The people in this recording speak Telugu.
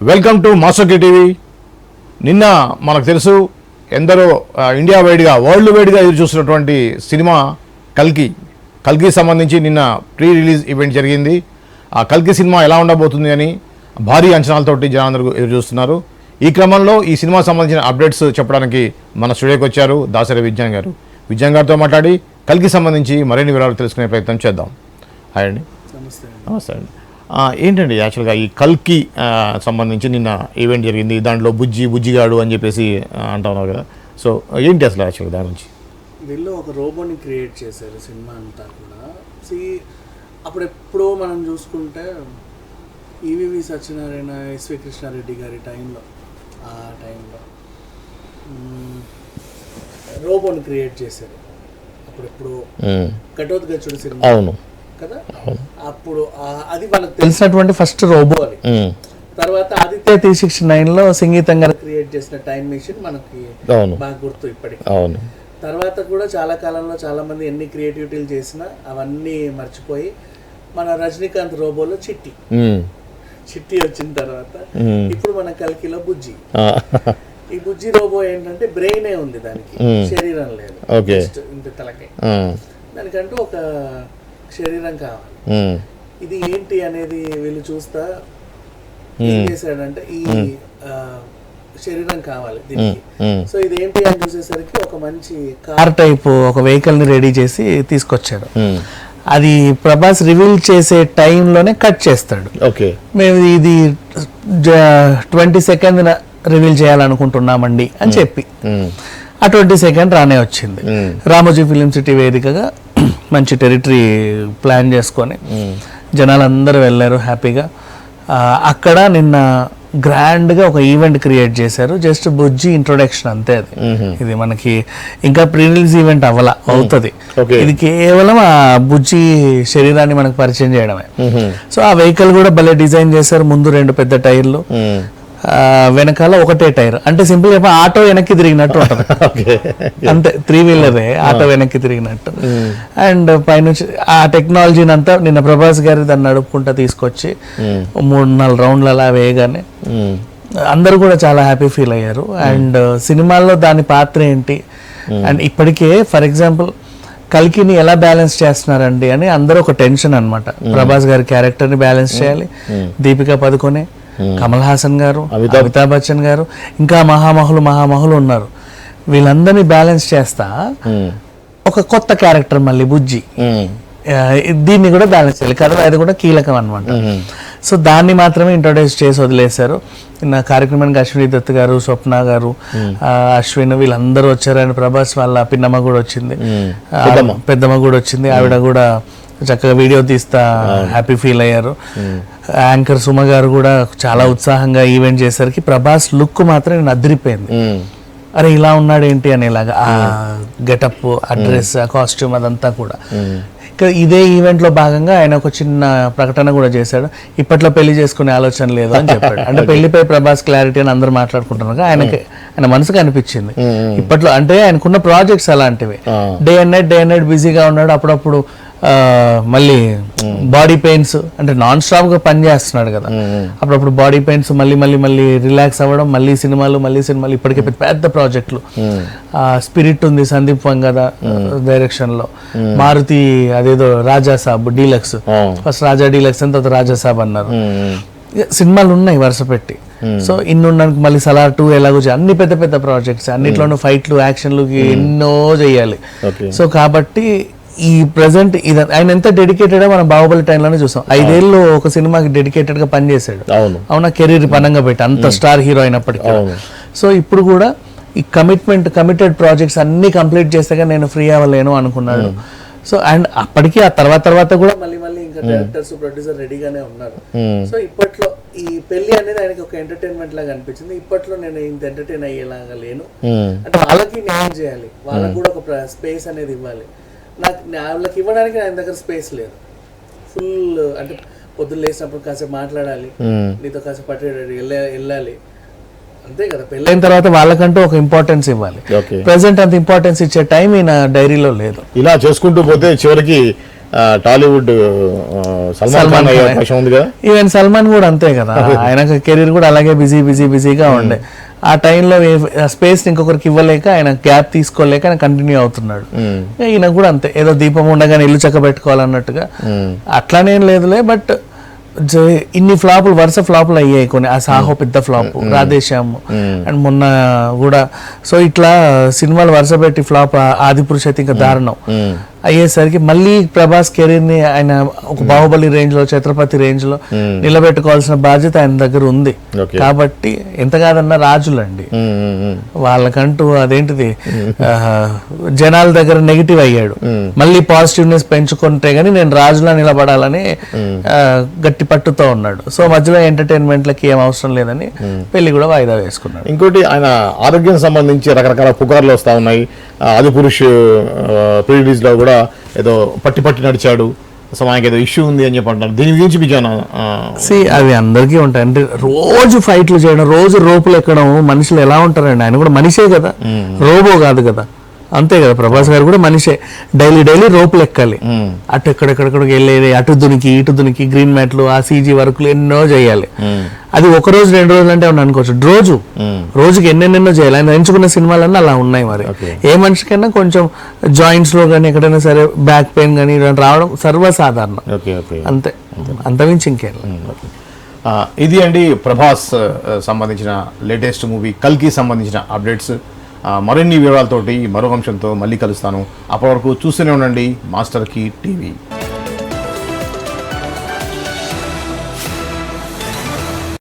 Welcome to master TV. నిన్న మనకు తెలుసు ఎందరో ఇండియా వైడ్గా వరల్డ్ వైడ్గా ఎదురు చూస్తున్నటువంటి సినిమా కల్కి సంబంధించి నిన్న ప్రీ రిలీజ్ ఈవెంట్ జరిగింది. ఆ కల్కి సినిమా ఎలా ఉండబోతుంది అని భారీ అంచనాలతోటి జనాలందరూ ఎదురు చూస్తున్నారు. ఈ క్రమంలో ఈ సినిమా సంబంధించిన అప్డేట్స్ చెప్పడానికి మన స్టూడియోకి వచ్చారు దాసరి విజ్ఞాన్ గారు. విజ్ఞాన్ గారితో మాట్లాడి కల్కి సంబంధించి మరిన్ని వివరాలు తెలుసుకునే ప్రయత్నం చేద్దాం. హాయ్ అండి. నమస్తే అండి. ఏంటండి యాక్చువల్గా ఈ కల్కి సంబంధించి నిన్న ఈవెంట్ జరిగింది. దాంట్లో బుజ్జిగాడు అని చెప్పేసి అంటున్నారు కదా. సో ఏంటి అసలు యాక్చువల్గా దాని నుంచి? వీళ్ళు ఒక రోబోని క్రియేట్ చేశారు సినిమా అంతా కూడా. అప్పుడు ఎప్పుడో మనం చూసుకుంటే ఈవీవి సత్యనారాయణ, ఎస్వి కృష్ణారెడ్డి గారి టైంలో రోబోని క్రియేట్ చేశారు. అప్పుడెప్పుడు ఘటోత్కచుడు సినిమా అవును కదా. అప్పుడు అది మనకు తెలిసినటువంటి ఫస్ట్ రోబో అని. తర్వాత ఆదిత్య 369లో సంగీతం గారు క్రియేట్ చేసిన టైం మెషిన్ మనకి బాగా గుర్తు ఇప్పటికి. తర్వాత కూడా చాలా కాలంలో చాలా మంది ఎన్ని క్రియేటివిటీలు చేసినా అవన్నీ మర్చిపోయి మన రజనీకాంత్ రోబోలో చిట్టి వచ్చిన తర్వాత ఇప్పుడు మన కల్కిలో బుజ్జి. ఈ బుజ్జి రోబో ఏంటంటే బ్రెయినే ఉంది, దానికి శరీరం లేదు, ఇంత తలకాయ. దానికంటూ ఒక శరీరం కావాలి. ఇది ఏంటి అనేది వీళ్ళు చూస్తా ఏం చేశాడంటే ఈ శరీరం కావాలి దీనికి. సో ఇది ఏంటి అని చూసేసరికి ఒక మంచి కార్ టైప్ ఒక వెహికల్ ని రెడీ చేసి తీసుకొచ్చాడు. అది ప్రభాస్ రివీల్ చేసే టైంలోనే కట్ చేస్తాడు. మేము ఇది 20 సెకండ్ రివీల్ చేయాలనుకుంటున్నామండి అని చెప్పి ఆ 20 సెకండ్ రానే వచ్చింది. రామోజీ ఫిలిం సిటీ వేదికగా మంచి టెరిటరీ ప్లాన్ చేసుకొని జనాలందరూ వెళ్ళారు హ్యాపీగా. అక్కడ నిన్న గ్రాండ్గా ఒక ఈవెంట్ క్రియేట్ చేశారు. జస్ట్ బుజ్జి ఇంట్రొడక్షన్ అంతే. అది ఇది మనకి ఇంకా ప్రీ రిలీజ్ ఈవెంట్ అవుతుంది. ఇది కేవలం ఆ బుజ్జి శరీరాన్ని మనకు పరిచయం చేయడమే. సో ఆ వెహికల్ కూడా భలే డిజైన్ చేశారు. ముందు 2 పెద్ద టైర్లు, వెనకాల ఒకటే టైర్. అంటే సింపుల్ గా ఆటో వెనక్కి తిరిగినట్టు ఉంటుంది అంతే. 3 వీలరే ఆటో వెనక్కి తిరిగినట్టు. అండ్ పైనుంచి ఆ టెక్నాలజీని అంతా నిన్న ప్రభాస్ గారి దాన్ని నడుపుకుంటా తీసుకొచ్చి 3-4 రౌండ్లు అలా వేయగానే అందరూ కూడా చాలా హ్యాపీ ఫీల్ అయ్యారు. అండ్ సినిమాల్లో దాని పాత్ర ఏంటి, అండ్ ఇప్పటికే ఫర్ ఎగ్జాంపుల్ కల్కిని ఎలా బ్యాలెన్స్ చేస్తున్నారండి అని అందరూ ఒక టెన్షన్ అనమాట. ప్రభాస్ గారి క్యారెక్టర్ ని బ్యాలెన్స్ చేయాలి, దీపికా పదుకొనే, కమల్ హాసన్ గారు, అమితాబ్ బచ్చన్ గారు, ఇంకా మహామహులు ఉన్నారు. వీళ్ళందరినీ బ్యాలెన్స్ చేస్తా ఒక కొత్త క్యారెక్టర్ మళ్ళీ బుజ్జి, దీన్ని కూడా బ్యాలెన్స్ చేయాలి కదా. అది కూడా కీలకం అనమాట. సో దాన్ని మాత్రమే ఇంట్రొడ్యూస్ చేసి వదిలేశారు. నా కార్యక్రమానికి అశ్విని దత్ గారు, స్వప్న గారు, అశ్విన్ వీళ్ళందరూ వచ్చారు. అండ్ ప్రభాస్ వాళ్ళ పిన్నమ్మ కూడా వచ్చింది, పెద్దమ్మ కూడా వచ్చింది. ఆవిడ కూడా చక్కగా వీడియో తీస్తా హ్యాపీ ఫీల్ అయ్యారు. యాంకర్ సుమ గారు కూడా చాలా ఉత్సాహంగా ఈవెంట్ చేసరికి ప్రభాస్ లుక్ మాత్రం నేను అదిరిపోయింది. అరే ఇలా ఉన్నాడు ఏంటి అనేలాగా ఆ గెటప్, ఆ డ్రెస్, ఆ కాస్ట్యూమ్ అదంతా కూడా. ఇదే ఈవెంట్ లో భాగంగా ఆయన ఒక చిన్న ప్రకటన కూడా చేశాడు. ఇప్పట్లో పెళ్లి చేసుకునే ఆలోచన లేదు అని చెప్పాడు. అంటే పెళ్లిపై ప్రభాస్ క్లారిటీ అని అందరూ మాట్లాడుకుంటున్నారు. ఆయన మనసుకు అనిపించింది ఇప్పట్లో. అంటే ఆయనకున్న ప్రాజెక్ట్స్ అలాంటివి. డే అండ్ నైట్ బిజీగా ఉన్నాడు. అప్పుడప్పుడు మళ్ళీ బాడీ పెయిన్స్, అంటే నాన్ స్టాప్ గా పని చేస్తున్నాడు కదా. అప్పుడప్పుడు బాడీ పెయిన్స్, మళ్ళీ రిలాక్స్ అవ్వడం, మళ్ళీ సినిమాలు. ఇప్పటికే పెద్ద ప్రాజెక్టులు. స్పిరిట్ ఉంది సందీప్ వంగద డైరెక్షన్ లో. మారుతి అదేదో రాజాసాబ్ డీలక్స్, ఫస్ట్ రాజా డీలక్స్ అని తర్వాత రాజాసాబ్ అన్నారు. సినిమాలు ఉన్నాయి వరుస పెట్టి. సో ఇన్నుండడానికి మళ్ళీ సలార్ 2 ఎలాగో అన్ని పెద్ద ప్రాజెక్ట్స్, అన్నిట్లోనూ ఫైట్లు, యాక్షన్లు ఎన్నో చెయ్యాలి. సో కాబట్టి ఈ ప్రెసెంట్ ఇది ఆయన ఎంత డెడికేటెడ్ మనం బాహుబలి టైంలోనే చూసాం. 5 ఏళ్ళు ఒక సినిమాకి డెడికేటెడ్ గా పనిచేశాడు. అవునా, కెరీర్ పనంగా పెట్టి అంత స్టార్ హీరో అయినప్పటికీ. సో ఇప్పుడు కూడా ఈ కమిటెడ్ ప్రాజెక్ట్స్ అన్ని కంప్లీట్ చేస్తే నేను ఫ్రీ అవ్వలేను అనుకున్నాడు. సో అండ్ అప్పటికి ఆ తర్వాత కూడా మళ్ళీ ఇంకా డైరెక్టర్స్, ప్రొడ్యూసర్ రెడీగానే ఉన్నారు. సో ఇప్పట్లో ఈ పెళ్లి అనేది ఆయనకి ఒక ఎంటర్టైన్మెంట్ లాగా అనిపించింది. ఇప్పట్లో నేను ఇంత ఎంటర్టైన్ అయ్యేలాగా లేను. అంటే వాళ్ళకి న్యాయం చేయాలి, వాళ్ళకి కూడా ఒక స్పేస్ అనేది ఇవ్వాలి. వాళ్ళకి ఇవ్వడానికి ఆయన దగ్గర స్పేస్ లేదు. ఫుల్ అంటే పొద్దున్న లేచినప్పుడు కాసేపు మాట్లాడాలి, నీతో కాసేపు వెళ్ళాలి, అంతే కదా. పెళ్ళైన తర్వాత వాళ్ళకంటూ ఒక ఇంపార్టెన్స్ ఇవ్వాలి. ప్రెసెంట్ అంత ఇంపార్టెన్స్ ఇచ్చే టైం ఈయన డైరీలో లేదు. ఇలా చేసుకుంటూ పోతే చివరికి టాలీవుడ్ సల్మాన్ ఖాన్ అయ్యే అవకాశం ఉంది కదా. ఈవెన్ సల్మాన్ కూడా అంతే కదా, ఆయన కెరీర్ కూడా అలాగే బిజీగా ఉండే. ఆ టైంలో స్పేస్ ఇంకొకరికి ఇవ్వలేక ఆయన గ్యాప్ తీసుకోలేక ఆయన కంటిన్యూ అవుతున్నాడు. ఈయన కూడా అంతే, ఏదో దీపం ఉండగానే ఇల్లు చక్క పెట్టుకోవాలన్నట్టుగా అట్లానేం లేదులే. బట్ ఇన్ని ఫ్లాపులు, వరుస ఫ్లాపులు అయ్యాయి కొన్ని. ఆ సాహో పెద్ద ఫ్లాప్, రాధేశ్యామ్ అండ్ మొన్న కూడా. సో ఇట్లా సినిమాలు వరుస పెట్టి ఫ్లాప్, ఆదిపురుష్ అయితే ఇంకా దారుణం అయ్యేసరికి మళ్ళీ ప్రభాస్ కెరీర్ ని ఆయన ఒక బాహుబలి రేంజ్ లో, ఛత్రపతి రేంజ్ లో నిలబెట్టుకోవాల్సిన బాధ్యత ఆయన దగ్గర ఉంది. కాబట్టి ఎంత కాదన్నా రాజులండి, వాళ్ళకంటూ అదేంటిది జనాల దగ్గర నెగిటివ్ అయ్యాడు, మళ్ళీ పాజిటివ్నెస్ పెంచుకుంటే గానీ నేను రాజులా నిలబడాలని గట్టి పట్టుతో ఉన్నాడు. సో మధ్యలో ఎంటర్టైన్మెంట్ లకి ఏం అవసరం లేదని పెళ్లి కూడా వాయిదా వేసుకున్నాడు. ఇంకోటి ఆయన ఆరోగ్యం సంబంధించి రకరకాల పుకార్లు వస్తా ఉన్నాయి. ఆదిపురుష్ ప్రీ రిలీజ్ లో కూడా ఏదో పట్టి నడిచాడు, అసలు ఆయనకి ఏదో ఇష్యూ ఉంది అని చెప్పి అంటారు. దీని గురించి మీకు అవి అందరికీ ఉంటాయి. అంటే రోజు ఫైట్లు చేయడం, రోజు రోపులు ఎక్కడం, మనుషులు ఎలా ఉంటారండి? ఆయన కూడా మనిషే కదా, రోబో కాదు కదా. అంతే కదా, ప్రభాస్ గారు కూడా మనిషే. డైలీ రోపులు ఎక్కాలి, అటు ఎక్కడెక్కడికి వెళ్ళేది, అటు దునికి ఇటు దునికి, గ్రీన్ మ్యాట్లు, ఆ సీజీ వర్క్లు ఎన్నో చేయాలి. అది ఒక రోజు 2 రోజులు అంటే అనుకోవచ్చు, రోజుకి ఎన్నెన్నెన్నో చేయాలి. ఆయన ఎంచుకున్న సినిమాలన్నీ అలా ఉన్నాయి. మరి ఏ మనిషికైనా కొంచెం జాయింట్స్ లో కానీ ఎక్కడైనా సరే బ్యాక్ పెయిన్ కానీ రావడం సర్వసాధారణం. అంతే, అంతమించి ఇంకేం. ఇది అండి ప్రభాస్ సంబంధించిన లేటెస్ట్ మూవీ కల్కి సంబంధించిన అప్డేట్స్. మరిన్ని వివరాలతోటి మరో అంశంతో మళ్ళీ కలుస్తాను. అప్పటి వరకు చూస్తూనే ఉండండి మాస్టర్ కీ టీవీ.